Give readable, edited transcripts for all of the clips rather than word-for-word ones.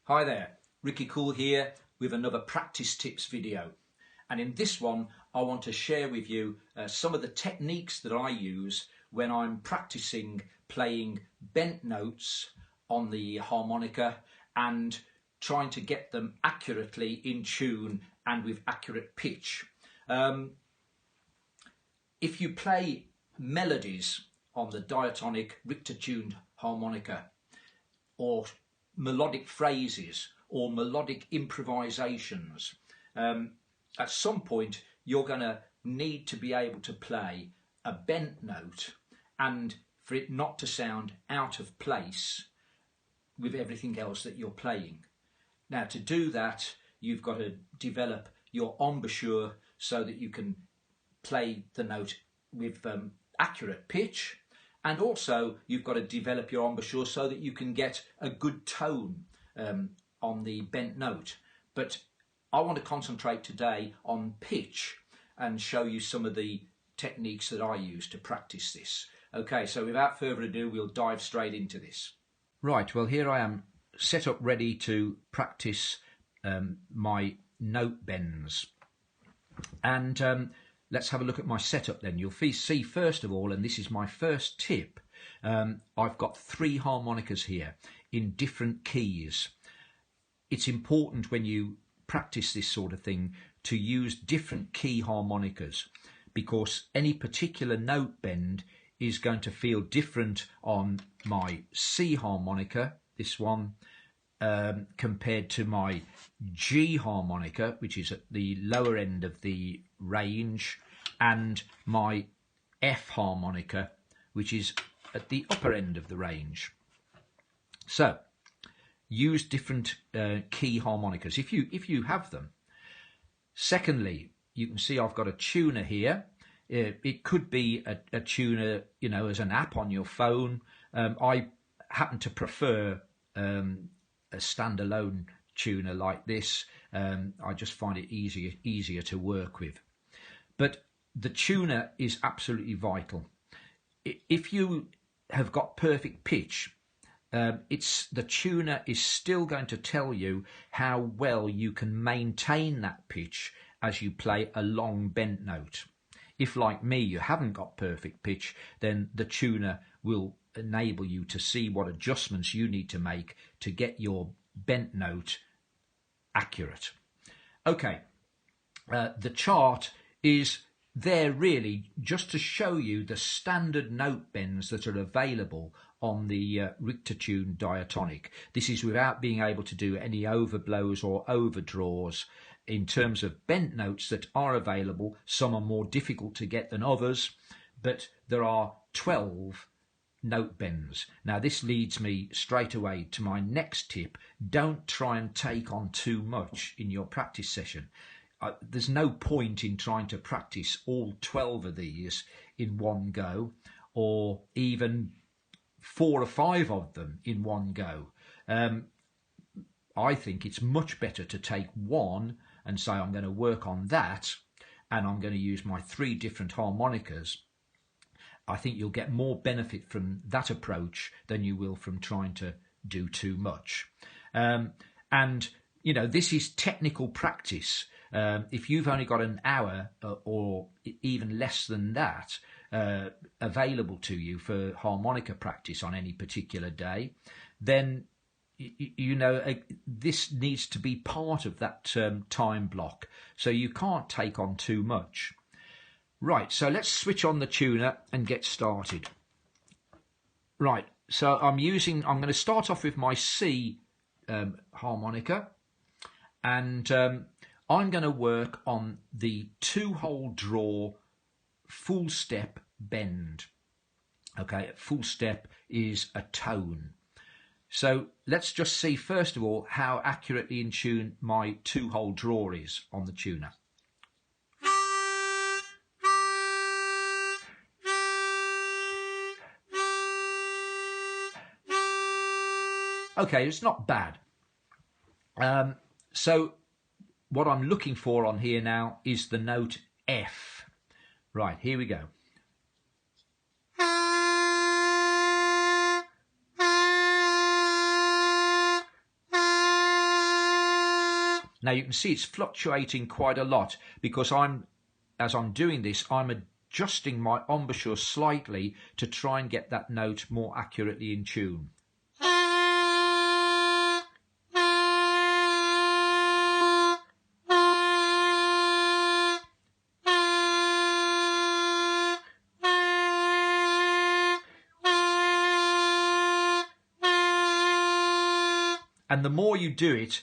Hi there, Ricky Cool here with another practice tips video. And in this one, I want to share with you some of the techniques that I use when I'm practicing playing bent notes on the harmonica and trying to get them accurately in tune and with accurate pitch. If you play melodies on the diatonic Richter-tuned harmonica, or melodic phrases or melodic improvisations, at some point you're going to need to be able to play a bent note and for it not to sound out of place with everything else that you're playing. Now, to do that, you've got to develop your embouchure so that you can play the note with accurate pitch. And also you've got to develop your embouchure so that you can get a good tone on the bent note. But I want to concentrate today on pitch and show you some of the techniques that I use to practice this. Okay, so without further ado, we'll dive straight into this. Right, well, here I am set up ready to practice my note bends. And let's have a look at my setup then. You'll see first of all, and this is my first tip, I've got 3 harmonicas here in different keys. It's important when you practice this sort of thing to use different key harmonicas, because any particular note bend is going to feel different on my C harmonica, this one, compared to my G harmonica, which is at the lower end of the range, and my F harmonica, which is at the upper end of the range. So use different key harmonicas if you have them. Secondly, you can see I've got a tuner here. It could be a tuner, you know, as an app on your phone. I happen to prefer a standalone tuner like this. I just find it easier to work with. But the tuner is absolutely vital. If you have got perfect pitch, the tuner is still going to tell you how well you can maintain that pitch as you play a long bent note. If, like me, you haven't got perfect pitch, then the tuner will enable you to see what adjustments you need to make to get your bent note accurate. Okay, the chart is there really just to show you the standard note bends that are available on the Richter-tuned diatonic. This is without being able to do any overblows or overdraws. In terms of bent notes that are available, some are more difficult to get than others, but there are 12 note bends. Now this leads me straight away to my next tip. Don't try and take on too much in your practice session. There's no point in trying to practice all 12 of these in one go, or even 4 or 5 of them in one go. I think it's much better to take one and say, I'm going to work on that, and I'm going to use my 3 different harmonicas. I think you'll get more benefit from that approach than you will from trying to do too much. And, you know, this is technical practice. If you've only got an hour or even less than that available to you for harmonica practice on any particular day, then you know this needs to be part of that time block, so you can't take on too much. Right, so let's switch on the tuner and get started. Right, so I'm going to start off with my C harmonica, and I'm going to work on the 2-hole draw full step bend. Okay, full step is a tone. So let's just see first of all how accurately in tune my 2-hole draw is on the tuner. Okay, it's not bad. So what I'm looking for on here now is the note F. Right, here we go. Now you can see it's fluctuating quite a lot because as I'm doing this, I'm adjusting my embouchure slightly to try and get that note more accurately in tune. And the more you do it,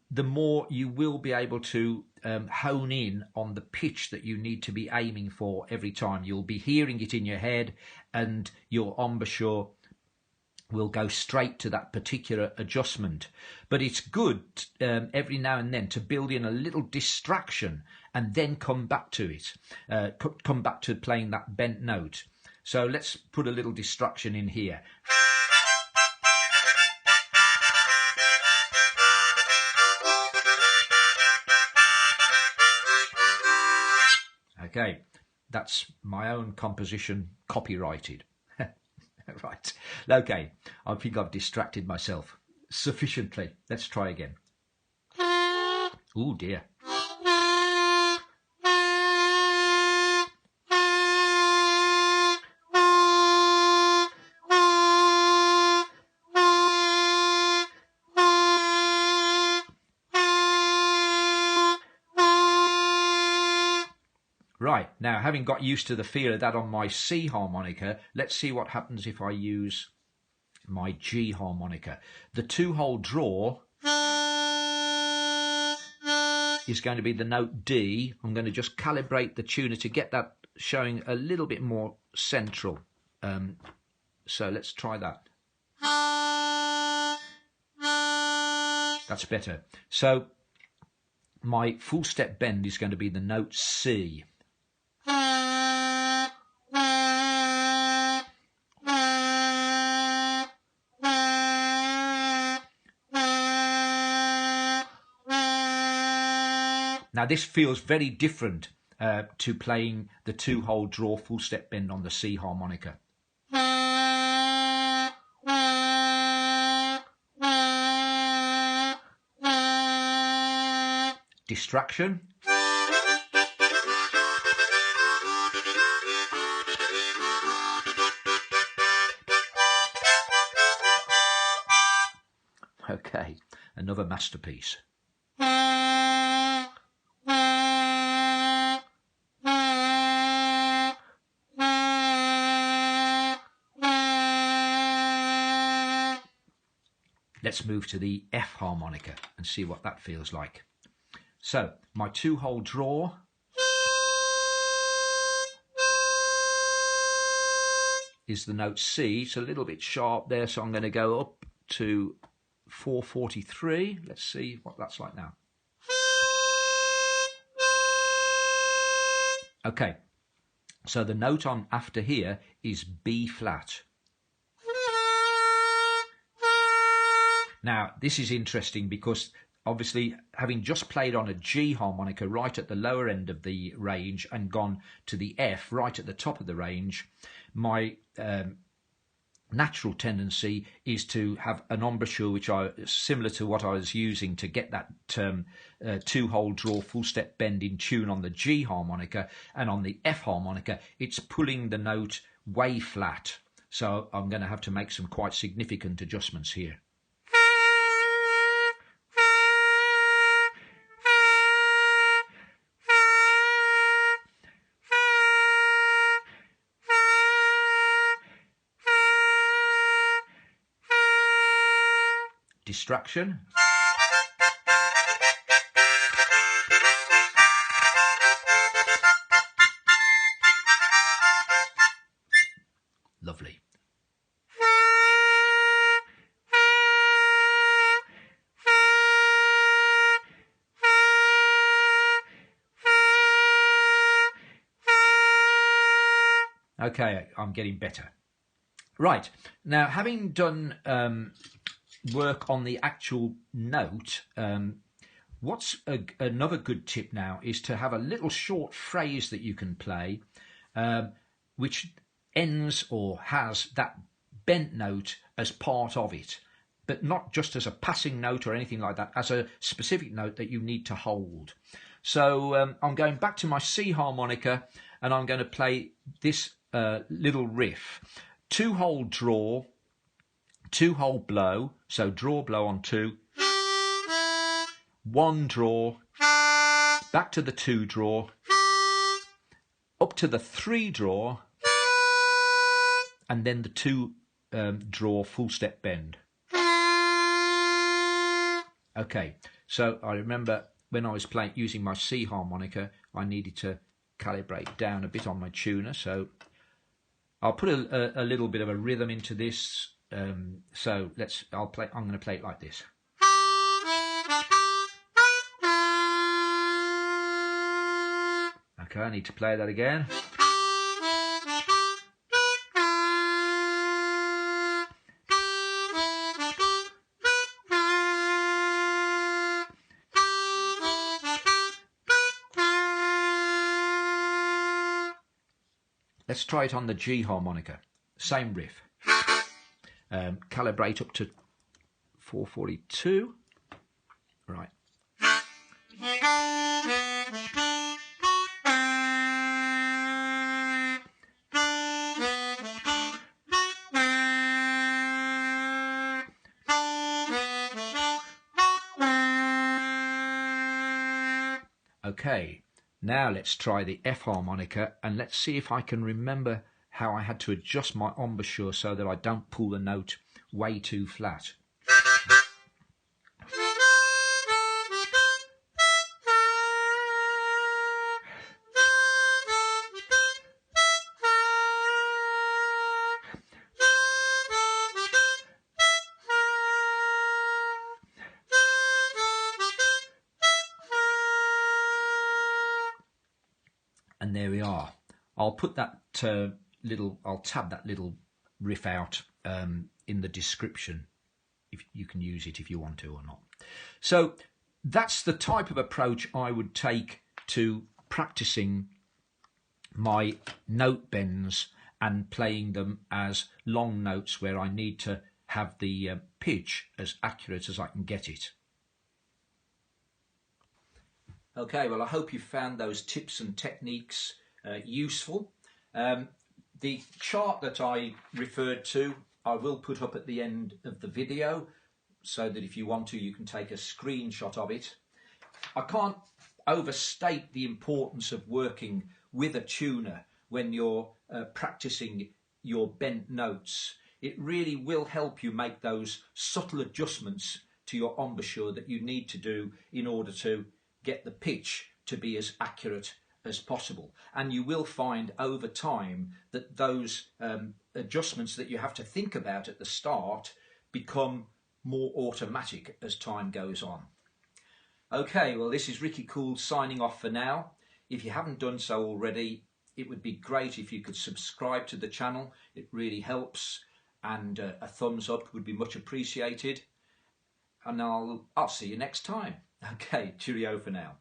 the more you will be able to hone in on the pitch that you need to be aiming for every time. You'll be hearing it in your head and your embouchure will go straight to that particular adjustment. But it's good every now and then to build in a little distraction and then come back to it, come back to playing that bent note. So let's put a little distraction in here. Okay, that's my own composition, copyrighted. Right, okay, I think I've distracted myself sufficiently. Let's try again. Oh dear. Right, now having got used to the feel of that on my C harmonica, let's see what happens if I use my G harmonica. The 2-hole draw is going to be the note D. I'm going to just calibrate the tuner to get that showing a little bit more central. So let's try that. That's better. So my full step bend is going to be the note C. Now this feels very different to playing the 2-hole draw full step bend on the C harmonica. Distraction. Okay, another masterpiece. Let's move to the F harmonica and see what that feels like. So, my 2-hole draw is the note C. It's a little bit sharp there, so I'm going to go up to 443. Let's see what that's like now. Okay, so the note I'm after here is B flat. Now, this is interesting because obviously having just played on a G harmonica right at the lower end of the range and gone to the F right at the top of the range, my natural tendency is to have an embouchure which similar to what I was using to get that 2-hole draw full step bend in tune on the G harmonica, and on the F harmonica it's pulling the note way flat. So I'm going to have to make some quite significant adjustments here. Distraction. Lovely. Okay, I'm getting better. Right, now having done work on the actual note, what's another good tip now is to have a little short phrase that you can play which ends or has that bent note as part of it. but not just as a passing note or anything like that, as a specific note that you need to hold. So I'm going back to my C harmonica, and I'm going to play this little riff. 2-hole draw, 2-hole blow, so draw, blow on 2, 1 draw, back to the 2 draw, up to the 3 draw, and then the 2 draw full step bend. Okay, so I remember when I was using my C harmonica, I needed to calibrate down a bit on my tuner, so I'll put a little bit of a rhythm into this. So I'm going to play it like this. Okay, I need to play that again. Let's try it on the G harmonica. Same riff. Calibrate up to 442. Right. Okay, now let's try the F harmonica, and let's see if I can remember how I had to adjust my embouchure so that I don't pull the note way too flat. And there we are. I'll put that I'll tab that little riff out in the description, if you can use it if you want to or not. So that's the type of approach I would take to practicing my note bends and playing them as long notes where I need to have the pitch as accurate as I can get it. Okay, well, I hope you found those tips and techniques useful. The chart that I referred to, I will put up at the end of the video, so that if you want to, you can take a screenshot of it. I can't overstate the importance of working with a tuner when you're practicing your bent notes. It really will help you make those subtle adjustments to your embouchure that you need to do in order to get the pitch to be as accurate as possible. And you will find over time that those adjustments that you have to think about at the start become more automatic as time goes on. Okay, well, this is Ricky Cool signing off for now. If you haven't done so already, it would be great if you could subscribe to the channel. It really helps, and a thumbs up would be much appreciated. And I'll see you next time. Okay, cheerio for now.